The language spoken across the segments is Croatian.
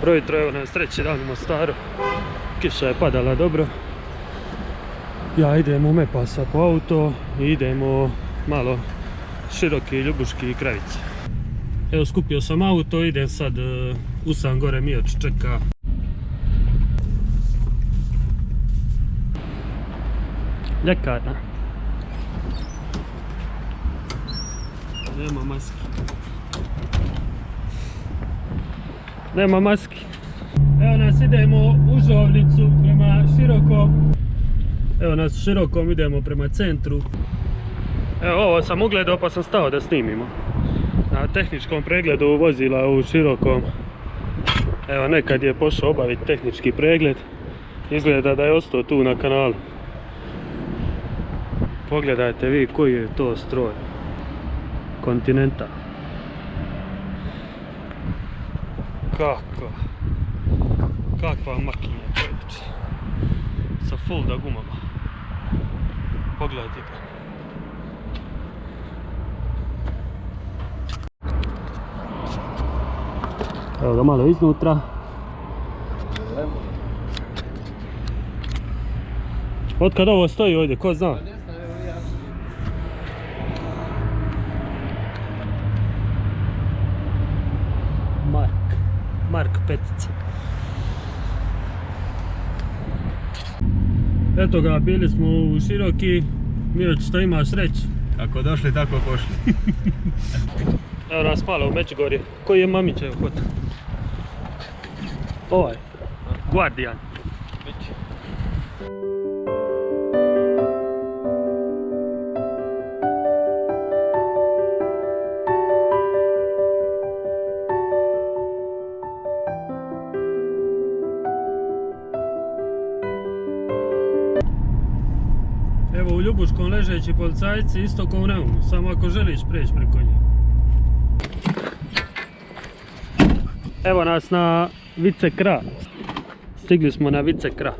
Dobro jutro, evo nas treći dan u Mostaru. Kiša je padala dobro. Ja idem u Mepasa po auto i idemo malo Široki, Ljubuški i Kravice. Evo skupio sam auto, idem sad usam gore, Mioč čeka. Ljekarna. Nema maski. Nema maski. Evo nas, idemo u Žovnicu prema Širokom. Evo nas u Širokom, idemo prema centru. Evo ovo sam ugledao pa sam stao da snimimo. Na tehničkom pregledu vozila u Širokom. Evo nekad je pošao obaviti tehnički pregled. Izgleda da je ostao tu na kanalu. Pogledajte vi koji je to stroj. Continental. Kakva makinja čovječe. Sa full da gumama. Pogledajte ga. Evo ga malo iznutra. Otkad ovo stoji ovdje, ko zna? Mark petica. Eto ga, bili smo u Široki. Mioć, što imaš reći? Kako došli, tako pošli. Evo nas malo u Međugorje. Koji je mamićev hod? Ovaj. Guardian. Evo u Ljubuškom ležeći policajci isto kao u Neumu, samo ako želiš preći preko njih. Evo nas na Vicekra. Stigli smo na Vicekra.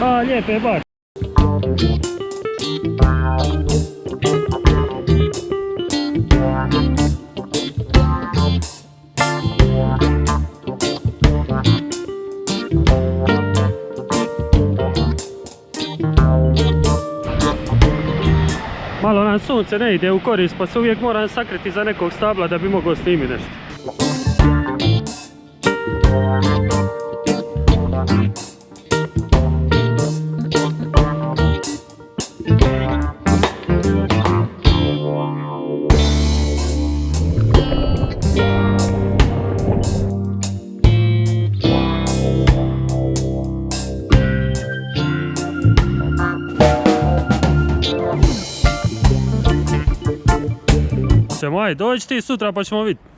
A, lijepe baš. Malo nam sunce ne ide u korist, pa se uvijek moram sakriti za nekog stabla da bi mogao snimiti nešto. Ajde, dođi ti sutra pa ćemo vidjeti.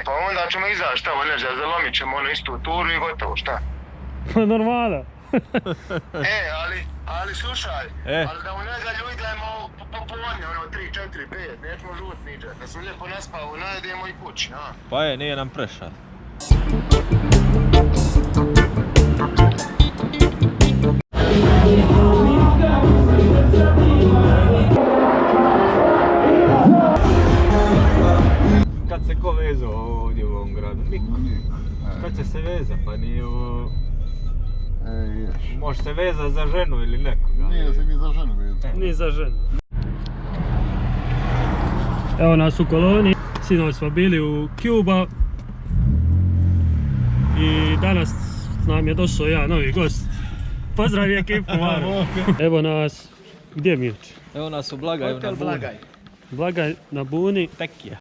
Pa onda ćemo izaći tamo, neđe, zalomit ćemo ono istu turu i gotovo, šta? Normalno. Ali slušaj, ali da u njega ljudi dajemo popolnje, ono 3, 4, 5, nećemo žut niđe, da sam lijepo naspao, najedemo i kući, a? Pa je, nije nam prešao. Kad se ko vezao ovdje u ovom gradu? Niko. Kad će se vezati? Pa nije ovo... Može se vezati za ženu ili nekoga. Nije se ni za ženu vezati. Ni za ženu. Evo nas u koloni. Sinoć smo bili u Cuba. I danas nam je došao jedan novi gost. Pozdrav ekipu, Maro. Evo nas... Gdje mi je? Evo nas u Blagaju na Buni. Blagaj na Buni. Tekija.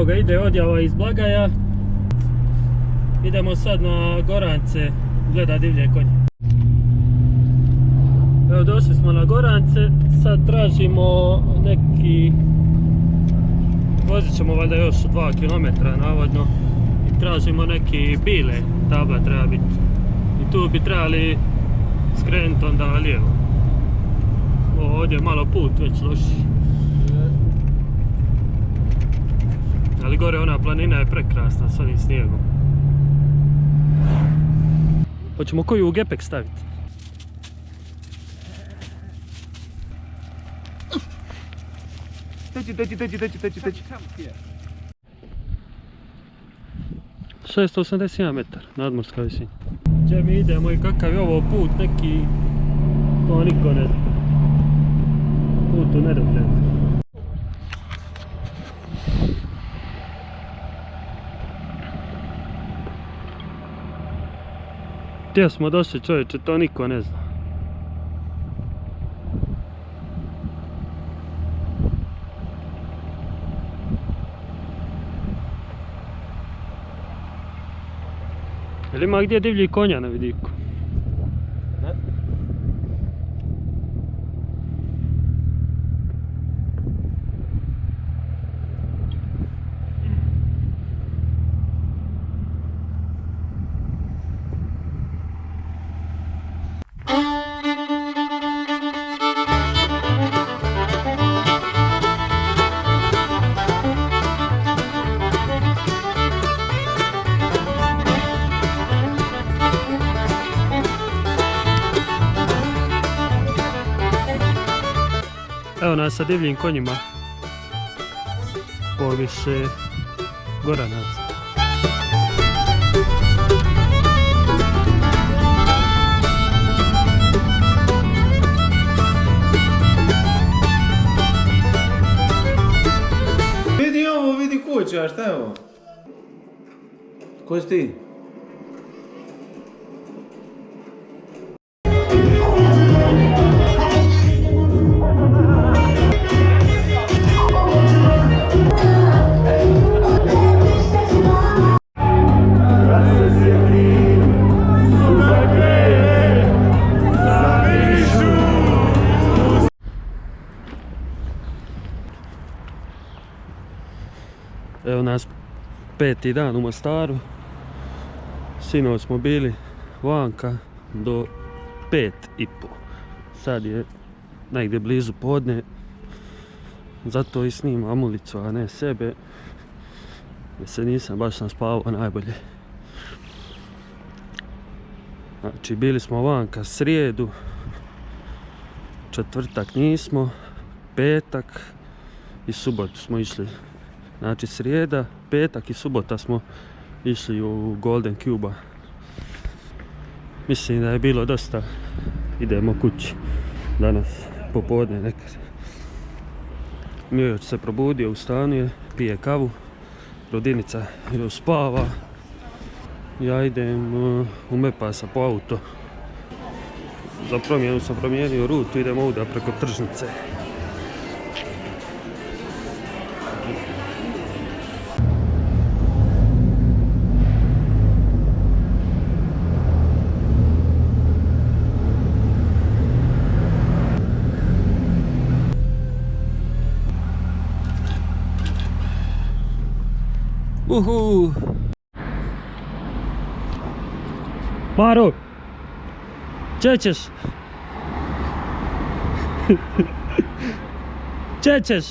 Evo ga, ide odjava iz Blagaja. Idemo sad na Gorance, gleda divlje konje. Evo došli smo na Gorance, sad tražimo neki... Vozit ćemo valjda još 2 km navodno. I tražimo neki bile, tabla treba biti. I tu bi trebali skrenuti onda lijevo. Ovdje je malo put već loši. Ali gore ona planina je prekrasna s onim snijegom. Hoćemo koju u gepek staviti? Teći. 681 metar, nadmorska visina. Gdje mi idemo i kakav je ovo put neki, to niko ne zna. Put u nedogled. Gdje smo došli, čovječe, to niko ne zna. Jel ima gdje divlji konja na vidiku? Ne? Evo nas sa divljim konjima poviše Goranaca. Vidi ovo, vidi kuća, šta je ovo? Ko si ti? Evo nas 5. dan u Mostaru. Sinoć smo bili vanka do 5:30. Sad je negdje blizu podne. Zato i snimam ulicu, a ne sebe. Jer se nisam baš naspavao najbolje. Znači bili smo vanka srijedu. Četvrtak nismo. Petak i subotu smo išli. Znači srijeda, petak i subota smo išli u Golden Cuba. Mislim da je bilo dosta. Idemo kući danas popodne nekad. Mioć se probudio, ustanuje, pije kavu. Rodinica još spava. Ja idem u Mepasa po auto. Za promjenu sam promijenio rutu, idem ovdje preko tržnice. Uhu. Maro, če ćeš? Če ćeš?